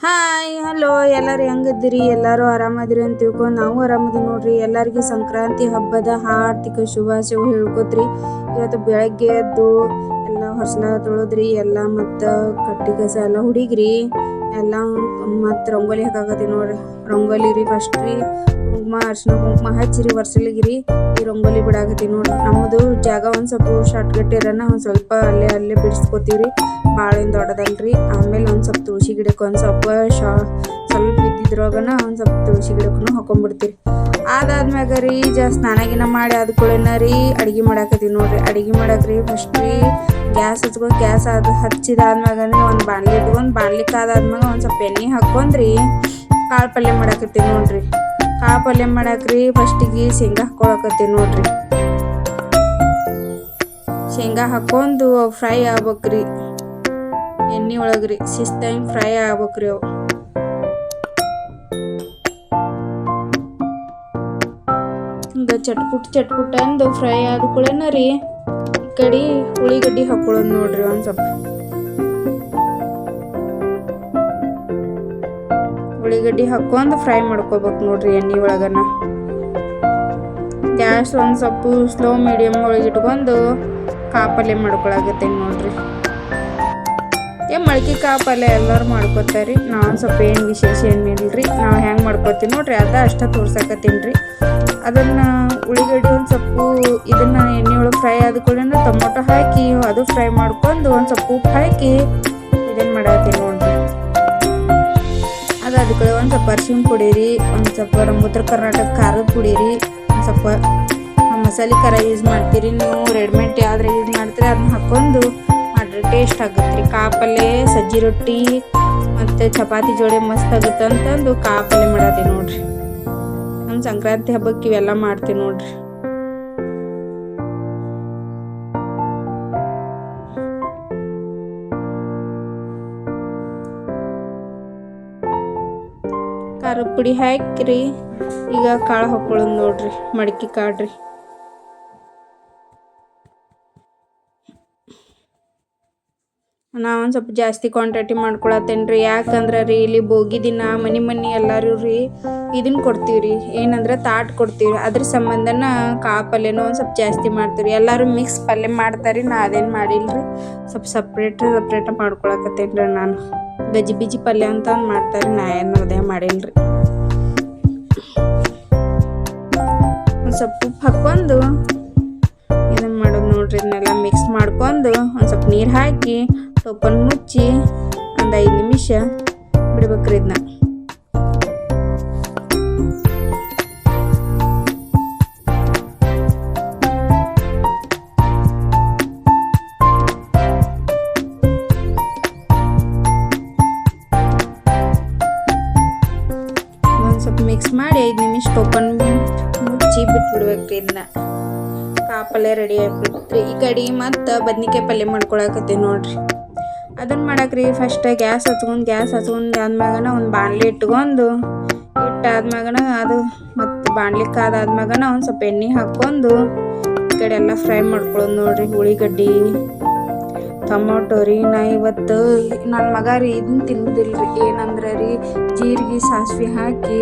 Hi hello ಎಲ್ಲರೂ ಹೆಂಗಿದ್ದೀರಿ? ಎಲ್ಲರೂ ಆರಾಮದಿರಿ ಅಂತ ತಿಳ್ಕೊಂಡು ನಾವು ಆರಾಮದಿ ನೋಡ್ರಿ. ಎಲ್ಲರಿಗೂ ಸಂಕ್ರಾಂತಿ ಹಬ್ಬದ ಹಾರ್ದಿಕ ಶುಭಾಶಯಗಳು ಹೇಳ್ಕೊತ್ರಿ. ಇವತ್ತು ಬೆಳಗ್ಗೆ ಎದ್ದು ಎಲ್ಲ ಹೊಸಲ ತೊಳೆದ್ರಿ, ಎಲ್ಲ ಮತ್ತು ಕಟ್ಟಿ ಕಸ ಎಲ್ಲ ಹುಡುಗ್ರಿ, ಎಲ್ಲ ಮತ್ತು ರಂಗೋಲಿ ಹಾಕಾಕತ್ತಿ ನೋಡ್ರಿ. ರಂಗೋಲಿ ರೀ ಫಸ್ಟ್ ರೀ ಕುಂಕುಮ ಅರ್ಶಿನ ಕುಂಕುಮ ಹಚ್ಚಿರಿ ವರ್ಷಲಿಗಿರಿ ಈ ರಂಗೋಲಿ ಬಿಡಾಕತ್ತಿ ನೋಡ್ರಿ. ನಮ್ಮದು ಜಾಗ ಒಂದು ಸ್ವಲ್ಪ ಶಾರ್ಟ್ಕಟ್ ಇರೋಣ ಒಂದು ಸ್ವಲ್ಪ ಅಲ್ಲೇ ಬಿಡಿಸ್ಕೊತೀವ್ರಿ. ಭಾಳ ಏನು ದೊಡ್ಡದಲ್ರಿ. ಆಮೇಲೆ ಒಂದು ಸ್ವಲ್ಪ ತುಳಸಿ ಗಿಡಕ್ಕೆ ಒಂದು ಸ್ವಲ್ಪ ಸ್ವಲ್ಪ ಇದ್ದಿದ್ರೊಳಗನ ಒಂದು ಸ್ವಲ್ಪ ತುಳಸಿ ಗಿಡಕ್ಕೂ ಹಾಕೊಂಡ್ಬಿಡ್ತೀರಿ. ಅದಾದ್ಮ್ಯಾಗ ರೀ ಸ್ನಾನ ಗಿನ ಮಾಡಿ ಆದ್ಕೂಳೆನ ರೀ ಅಡುಗೆ ಮಾಡಾಕತ್ತೀವಿ ನೋಡ್ರಿ. ಅಡುಗೆ ಮಾಡಾಕ್ರಿ ಫಸ್ಟ್ ರೀ ಗ್ಯಾಸ್ ಹಚ್ಕೊಂಡು ಗ್ಯಾಸ್ ಹಚ್ಚಿದಾದ್ಮ್ಯಾಗ ಒಂದು ಬಾಣಲಿ ಇಟ್ಕೊಂಡು ಬಾಣಲಿ ಕಾದಾದ್ಮ್ಯಾಗ ಒಂದು ಸ್ವಲ್ಪ ಎಣ್ಣೆ ಹಾಕ್ಕೊಂಡ್ರಿ ಕಾಳು ಪಲ್ಯ ಮಾಡಾಕತ್ತೀವಿ ನೋಡ್ರಿ. ಕಾಳು ಪಲ್ಯ ಮಾಡಾಕ್ರಿ ಫಸ್ಟಿಗೆ ಶೇಂಗಾ ಹಾಕೊಳಕತ್ತೀವಿ ನೋಡ್ರಿ. ಶೇಂಗಾ ಹಾಕೊಂಡು ಫ್ರೈ ಆಗ್ಬೇಕ್ರಿ ಎಣ್ಣೆ ಒಳಗ್ರಿ. ಶಿಸ್ತಾಗಿ ಫ್ರೈ ಆಗ್ಬೇಕ್ರಿ ಅವು. ಹಿಂಗೆ ಚಟ್ಪುಟ್ ಅಂದು ಫ್ರೈ ಆದ ಕೂಡೇನ ರೀ ಈ ಕಡೆ ಉಳ್ಳಿಗಡ್ಡಿ ಹಾಕೊಳ್ಳೋದು ನೋಡ್ರಿ. ಒಂದು ಸ್ವಲ್ಪ ಉಳ್ಳಿಗಡ್ಡಿ ಹಾಕೊಂಡು ಫ್ರೈ ಮಾಡ್ಕೋಬೇಕು ನೋಡ್ರಿ ಎಣ್ಣೆ ಒಳಗನ. ಗ್ಯಾಸ್ ಒಂದು ಸ್ವಲ್ಪ ಸ್ಲೋ ಮೀಡಿಯಮ್ ಒಳಗೆ ಇಟ್ಕೊಂಡು ಕಾಪಲ್ಯ ಮಾಡ್ಕೊಳಕತ್ತೆ ನೋಡ್ರಿ. ಮಳ್ಕಿ ಕಾಳು ಪಲ್ಯ ಎಲ್ಲರೂ ಮಾಡ್ಕೊತಾರಿ. ನಾವು ಸ್ವಲ್ಪ ಏನು ವಿಶೇಷ ಏನಿಲ್ರಿ. ನಾವು ಹೆಂಗೆ ಮಾಡ್ಕೊತೀವಿ ನೋಡ್ರಿ ಅಷ್ಟೇ ತೋರ್ಸಕತ್ತೀನಿ ರೀ. ಅದನ್ನು ಉಳ್ಳಿಗಡ್ಡಿ ಒಂದು ಸ್ವಲ್ಪ ಇದನ್ನು ಎಣ್ಣೆ ಒಳಗೆ ಫ್ರೈ ಆದ ಕೂಡಲೇ ಟೊಮೊಟೊ ಹಾಕಿ ಅದು ಫ್ರೈ ಮಾಡ್ಕೊಂಡು ಒಂದು ಸ್ವಲ್ಪ ಉಪ್ಪು ಹಾಕಿ ಇದನ್ನು ಮಾಡತ್ತೀನಿ ನೋಡ್ರಿ. ಅದು ಕಡೆ ಒಂದು ಸ್ವಲ್ಪ ಅರ್ಶಿಣ ಪುಡಿ ರೀ, ಒಂದು ಸ್ವಲ್ಪ ನಮ್ಮ ಉತ್ತರ ಕರ್ನಾಟಕ ಖಾರದ ಪುಡಿ ರೀ, ಒಂದು ಸ್ವಲ್ಪ ಮಸಾಲೆ ಖಾರ ಯೂಸ್ ಮಾಡ್ತೀರಿ. ನೀವು ರೆಡಿಮೇಡ್ ಯಾವ್ದು ಯೂಸ್ ಮಾಡ್ತೀರಿ ಅದನ್ನ ಹಾಕ್ಕೊಂಡು ಮಾಡ್ರಿ ಟೇಸ್ಟ್ ಆಗುತ್ತೆ ರೀ. ಕಾಳು ಪಲ್ಯ ಸಜ್ಜಿ ರೊಟ್ಟಿ ಮತ್ತು ಚಪಾತಿ ಜೋಡಿ ಮಸ್ತ್ ಆಗುತ್ತೆ ಅಂತಂದು ಕಾಳು ಪಲ್ಯ ಮಾಡತ್ತೀವಿ ನೋಡ್ರಿ. ನಮ್ಮ ಸಂಕ್ರಾಂತಿ ಹಬ್ಬಕ್ಕೆ ಇವೆಲ್ಲ ಮಾಡ್ತೀವಿ ನೋಡ್ರಿ. ಖಾರದ ಪುಡಿ ಹಾಕಿರಿ. ಈಗ ಕಾಳು ಹಾಕೊಳ್ಳೋದು ನೋಡ್ರಿ, ಮಡಕಿ ಕಾಳು ರೀ. ನಾನು ಒಂದು ಸ್ವಲ್ಪ ಜಾಸ್ತಿ ಕ್ವಾಂಟಿಟಿ ಮಾಡ್ಕೊಳತ್ತೇನೆ ರೀ. ಯಾಕಂದ್ರೆ ರೀ ಇಲ್ಲಿ ಬೋಗಿ ದಿನ ಮನೆ ಎಲ್ಲರೂ ರೀ ಇದನ್ನು ಕೊಡ್ತೀವಿ ರೀ, ಏನಂದ್ರೆ ತಾಟ್ ಕೊಡ್ತೀವಿ. ಅದ್ರ ಸಂಬಂಧನ ಕಾಳು ಪಲ್ಯನೂ ಒಂದು ಸ್ವಲ್ಪ ಜಾಸ್ತಿ ಮಾಡ್ತೀವಿ. ಎಲ್ಲರೂ ಮಿಕ್ಸ್ ಪಲ್ಯ ಮಾಡ್ತಾರೆ. ನಾ ಅದೇನು ಮಾಡಿಲ್ರಿ, ಸ್ವಲ್ಪ ಸಪ್ರೇಟ್ ಮಾಡ್ಕೊಳಕತ್ತೇನೆ ರೀ. ನಾನು ಗಜ್ಜಿ ಬಿಜಿ ಪಲ್ಯ ಅಂತ ಒಂದು ಮಾಡ್ತಾರೆ, ನಾ ಏನು ಅದೇ ಮಾಡಿಲ್ರಿ. ಒಂದು ಸ್ವಲ್ಪ ಉಪ್ಪು ಹಾಕ್ಕೊಂಡು ಇದನ್ನು ಮಾಡೋದು ನೋಡ್ರಿ. ಇದನ್ನೆಲ್ಲ ಮಿಕ್ಸ್ ಮಾಡ್ಕೊಂಡು ಒಂದು ಸ್ವಲ್ಪ ನೀರು ಹಾಕಿ ಟೋಪನ್ ಮುಚ್ಚಿ ಒಂದು 5 ನಿಮಿಷ ಬಿಡ್ಬೇಕ್ರಿ ಇದನ್ನ. ಒಂದು ಸ್ವಲ್ಪ ಮಿಕ್ಸ್ ಮಾಡಿ 5 ನಿಮಿಷ ಟೋಪನ್ ಮುಚ್ಚಿ ಬಿಟ್ಬಿಡ್ಬೇಕ್ರಿ ಇದನ್ನ. ಕಾಳು ಪಲ್ಯ ರೆಡಿ ಆಗಿಬಿಡ್ತ್ರಿ. ಈ ಕಡೆ ಮತ್ತು ಬದ್ನಿಕಾಯಿ ಪಲ್ಯ ಮಾಡ್ಕೊಳಕತ್ತೀವಿ ನೋಡ್ರಿ. ಅದನ್ನು ಮಾಡಾಕ್ರಿ ಫಸ್ಟ್ ಗ್ಯಾಸ್ ಹಚ್ಕೊಂಡು ಆದ್ಮ್ಯಾಗನ ಒಂದು ಬಾಣಲಿ ಇಟ್ಟಾದ್ಮ್ಯಾಗನ ಅದು ಮತ್ತು ಬಾಣಲಿ ಕಾದಾದ್ಮ್ಯಾಗನ ಒಂದು ಸ್ವಲ್ಪ ಎಣ್ಣೆ ಹಾಕ್ಕೊಂಡು ಈ ಕಡೆ ಎಲ್ಲ ಫ್ರೈ ಮಾಡ್ಕೊಳ್ಳೋದು ನೋಡ್ರಿ. ಉಳ್ಳಿಗಡ್ಡಿ ಟೊಮೊಟೊ ರೀ. ನಾ ಇವತ್ತು ನನ್ನ ಮಗ ರೀ ಇದನ್ನು ತಿನ್ನೋದಿಲ್ರಿ. ಏನಂದ್ರೆ ರೀ ಜೀರಿಗೆ ಸಾಸಿವೆ ಹಾಕಿ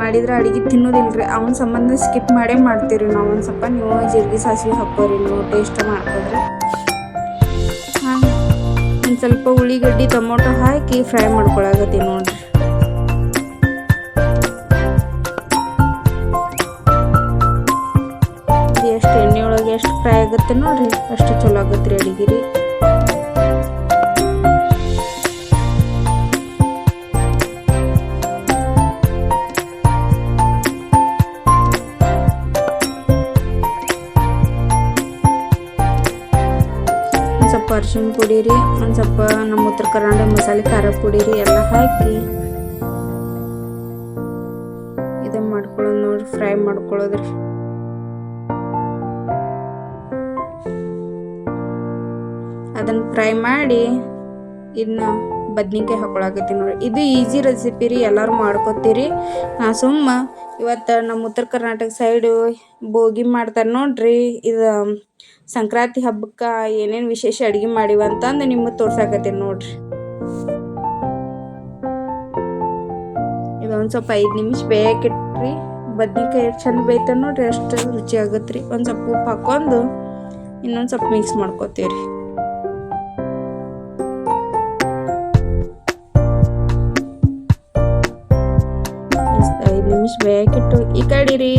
ಮಾಡಿದ್ರೆ ಅಡುಗೆ ತಿನ್ನೋದಿಲ್ರಿ. ಅವನ ಸಂಬಂಧ ಸ್ಕಿಪ್ ಮಾಡೇ ಮಾಡ್ತೀವಿ ನಾವು. ಒಂದು ಸ್ವಲ್ಪ ನೀವು ಜೀರಿಗೆ ಸಾಸಿವೆ ಹಾಕೋರಿ, ನೀವು ಟೇಸ್ಟ್ ಮಾಡ್ಕೊಡ್ರಿ. ಒಂದು ಸ್ವಲ್ಪ ಉಳ್ಳಿಗಡ್ಡಿ ಟೊಮೊಟೊ ಹಾಕಿ ಫ್ರೈ ಮಾಡ್ಕೊಳಕತ್ತೀವಿ ನೋಡ್ರಿ. ಎಷ್ಟು ಎಣ್ಣೆ ಒಳಗೆ ಎಷ್ಟು ಫ್ರೈ ಆಗುತ್ತೆ ನೋಡ್ರಿ ಅಷ್ಟು ಚಲೋ ಆಗುತ್ತೆ ರೀ ಅಡುಗೆ ರೀ. ಸ್ವಲ್ಪ ಅರ್ಶಿಣ ಪುಡಿ ರೀ, ಒಂದು ಸ್ವಲ್ಪ ನಮ್ಮ ಉತ್ತರ ಕರ್ನಾಟಕ ಮಸಾಲೆ ಖಾರ ಪುಡಿ ರೀ ಎಲ್ಲ ಹಾಕಿ ಇದನ್ನು ಮಾಡ್ಕೊಳ್ಳೋದು ನೋಡ್ರಿ. ಫ್ರೈ ಮಾಡ್ಕೊಳ್ಳೋದ್ರಿ. ಅದನ್ನು ಫ್ರೈ ಮಾಡಿ ಇದನ್ನ ಬದ್ನಿಕಾಯಿ ಹಾಕೊಳಕತ್ತೀನಿ ನೋಡ್ರಿ. ಇದು ಈಸಿ ರೆಸಿಪಿ ರೀ, ಎಲ್ಲರೂ ಮಾಡ್ಕೊತೀರಿ. ನಾ ಸುಮ್ಮ ಇವತ್ತು ನಮ್ಮ ಉತ್ತರ ಕರ್ನಾಟಕ ಸೈಡು ಬೋಗಿ ಮಾಡ್ತಾರೆ ನೋಡ್ರಿ. ಇದು ಸಂಕ್ರಾಂತಿ ಹಬ್ಬಕ್ಕೆ ಏನೇನು ವಿಶೇಷ ಅಡುಗೆ ಮಾಡಿವ ಅಂತಂದು ನಿಮಗೆ ತೋರ್ಸಾಕತ್ತೀನಿ ನೋಡ್ರಿ. ಇದೊಂದು ಸ್ವಲ್ಪ 5 ನಿಮಿಷ ಬೇಯಕ್ಕಿಟ್ರಿ. ಬದ್ನಿಕಾಯಿ ಎಷ್ಟು ಚಂದ ಬೇಯ್ತ ನೋಡ್ರಿ, ಅಷ್ಟು ರುಚಿ ಆಗತ್ತೆ ರೀ. ಒಂದು ಸ್ವಲ್ಪ ಉಪ್ಪು ಹಾಕೊಂಡು ಇನ್ನೊಂದು ಸ್ವಲ್ಪ ಮಿಕ್ಸ್ ಮಾಡ್ಕೋತೀವಿ ರೀ. 5 ನಿಮಿಷ ಬೇಯಕ್ಕಿಟ್ಟು ಈ ಕಡೆ ರೀ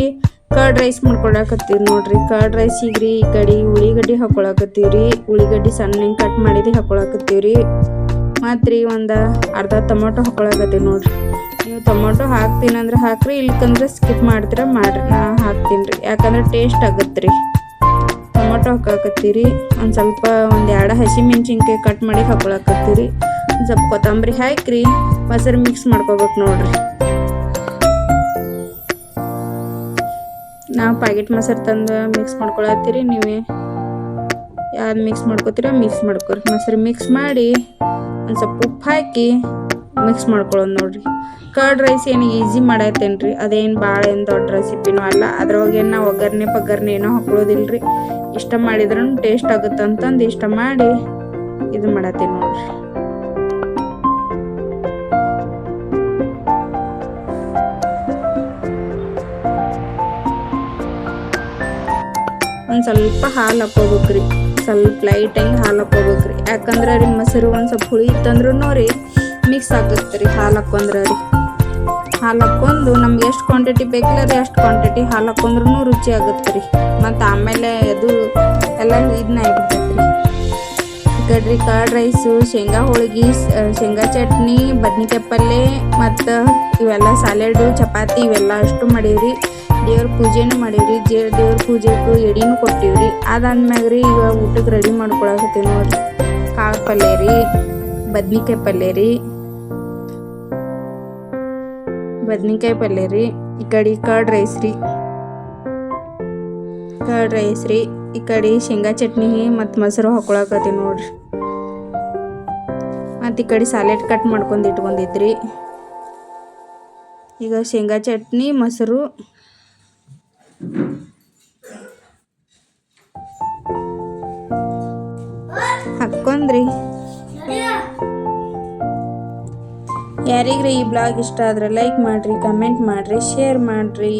ಕರ್ಡ್ ರೈಸ್ ಮಾಡ್ಕೊಳಕತ್ತೀವಿ ನೋಡ್ರಿ. ಕರ್ಡ್ ರೈಸಿಗೆ ರೀ ಈ ಕಡೆ ಉಳ್ಳಿಗಡ್ಡಿ ಹಾಕೊಳಕತ್ತೀವಿ ರೀ. ಉಳ್ಳಿಗಡ್ಡಿ ಸಣ್ಣ ಕಟ್ ಮಾಡಿದಿ ಹಾಕೊಳಕತ್ತೀವಿ ರೀ. ಮತ್ತು ರೀ ಒಂದು ಅರ್ಧ ಟೊಮೊಟೊ ಹಾಕೊಳಕತ್ತೀವಿ ನೋಡ್ರಿ. ನೀವು ಟೊಮೊಟೊ ಹಾಕ್ತೀನಂದ್ರೆ ಹಾಕ್ರಿ, ಇಲ್ಕಂದ್ರೆ ಸ್ಕಿಪ್ ಮಾಡ್ತೀರ ಮಾಡ್ರಿ. ನಾ ಹಾಕ್ತೀನಿ ರೀ, ಯಾಕಂದ್ರೆ ಟೇಸ್ಟ್ ಆಗತ್ತೆ ರೀ. ಟೊಮೊಟೊ ಹಾಕಾಕತ್ತೀರಿ. ಒಂದು ಸ್ವಲ್ಪ 1-2 ಹಸಿಮೆಣ್ಸಿನ್ಕಾಯಿ ಕಟ್ ಮಾಡಿ ಹಾಕೊಳಕತ್ತೀರಿ. ಒಂದು ಸ್ವಲ್ಪ ಕೊತ್ತಂಬರಿ ಹಾಕ್ರಿ, ಮೊಸರು ಮಿಕ್ಸ್ ಮಾಡ್ಕೋಬೇಕು ನೋಡ್ರಿ. ನಾವು ಪ್ಯಾಕೆಟ್ ಮೊಸರು ತಂದು ಮಿಕ್ಸ್ ಮಾಡ್ಕೊಳತ್ತೀರಿ. ನೀವೇ ಯಾವ್ದು ಮಿಕ್ಸ್ ಮಾಡ್ಕೋತೀರ ಮಿಕ್ಸ್ ಮಾಡ್ಕೊರಿ. ಮೊಸರು ಮಿಕ್ಸ್ ಮಾಡಿ ಒಂದು ಸ್ವಲ್ಪ ಉಪ್ಪು ಹಾಕಿ ಮಿಕ್ಸ್ ಮಾಡ್ಕೊಳ್ಳೋದು ನೋಡ್ರಿ. ಕರ್ಡ್ ರೈಸ್ ಏನು ಈಸಿ ಮಾಡತ್ತೇನ್ರಿ, ಅದೇನು ಭಾಳ ಏನು ದೊಡ್ಡ ರೆಸಿಪಿನೂ ಅಲ್ಲ. ಅದ್ರೊಳಗೇನು ನಾವು ಒಗ್ಗರಣೆ ಏನೋ ಹಾಕೊಳ್ಳೋದಿಲ್ರಿ. ಇಷ್ಟ ಮಾಡಿದ್ರೂ ಟೇಸ್ಟ್ ಆಗುತ್ತೆ ಅಂತಂದು ಇಷ್ಟ ಮಾಡಿ ಇದು ಮಾಡತ್ತೀನಿ ನೋಡ್ರಿ. ಒಂದು ಸ್ವಲ್ಪ ಹಾಲು ಹಾಕೋಬೇಕ್ರಿ, ಸ್ವಲ್ಪ ಲೈಟಾಗಿ ಹಾಲು ಹಾಕೋಬೇಕ್ರಿ. ಯಾಕಂದ್ರೆ ರೀ ಮೊಸರು ಒಂದು ಸ್ವಲ್ಪ ಹುಳಿ ಇತ್ತಂದ್ರೂ ರೀ ಮಿಕ್ಸ್ ಆಗುತ್ತೆ ರೀ ಹಾಲು ಹಾಕೊಂಡ್ರೆ ರೀ. ಹಾಲು ಹಾಕ್ಕೊಂಡು ನಮ್ಗೆ ಎಷ್ಟು ಕ್ವಾಂಟಿಟಿ ಬೇಕಿಲ್ಲ ರೀ ಅಷ್ಟು ಕ್ವಾಂಟಿಟಿ ಹಾಲು ಹಾಕೊಂಡ್ರೂ ರುಚಿ ಆಗುತ್ತೆ ರೀ. ಮತ್ತು ಆಮೇಲೆ ಅದು ಎಲ್ಲ ಇದನ್ನ ಆಗಿಬಿಡ್ತೈತೆ ರೀ. ಈ ಕಡೆ ರೀ ಕರ್ಡ್ ರೈಸು, ಶೇಂಗಾ ಹೋಳ್ಗೆ, ಶೇಂಗಾ ಚಟ್ನಿ, ಬದ್ನಿಕಾಯಿ ಪಲ್ಯ ಮತ್ತು ಇವೆಲ್ಲ ಸಾಲೆಡು, ಚಪಾತಿ ಇವೆಲ್ಲ ಅಷ್ಟು ಮಾಡೀವ್ರಿ. ದೇವ್ರ ಪೂಜೆನೂ ಮಾಡೀವ್ರಿ. ದೇವ್ರ ಪೂಜೆಗೂ ಎಡಿನೂ ಕೊಟ್ಟಿವ್ರಿ. ಅದಾದ್ಮ್ಯಾಗ ರೀ ಈಗ ಊಟಕ್ಕೆ ರೆಡಿ ಮಾಡ್ಕೊಳಕತ್ತೀವಿ ನೋಡ್ರಿ. ಕಾಳು ಪಲ್ಯ ರೀ, ಬದ್ನಿಕಾಯಿ ಪಲ್ಯ ರೀ, ಈ ಕಡೆ ಕರ್ಡ್ ರೈಸ್ ರೀ, ಈ ಕಡೆ ಶೇಂಗಾ ಚಟ್ನಿ ಮತ್ತು ಮೊಸರು ಹಾಕೊಳಕತ್ತೀವಿ ನೋಡ್ರಿ. ಮತ್ತು ಈ ಕಡೆ ಸಾಲೆಡ್ ಕಟ್ ಮಾಡ್ಕೊಂಡು ಇಟ್ಕೊಂಡಿದ್ರಿ. ಈಗ ಶೇಂಗಾ ಚಟ್ನಿ ಮೊಸರು ಹಾಕ್ಕೊಂಡ್ರಿ. ಯಾರಿಗ್ರಿ ಈ ಬ್ಲಾಗ್ ಇಷ್ಟ ಆದ್ರೆ ಲೈಕ್ ಮಾಡ್ರಿ, ಕಮೆಂಟ್ ಮಾಡ್ರಿ, ಶೇರ್ ಮಾಡ್ರಿ.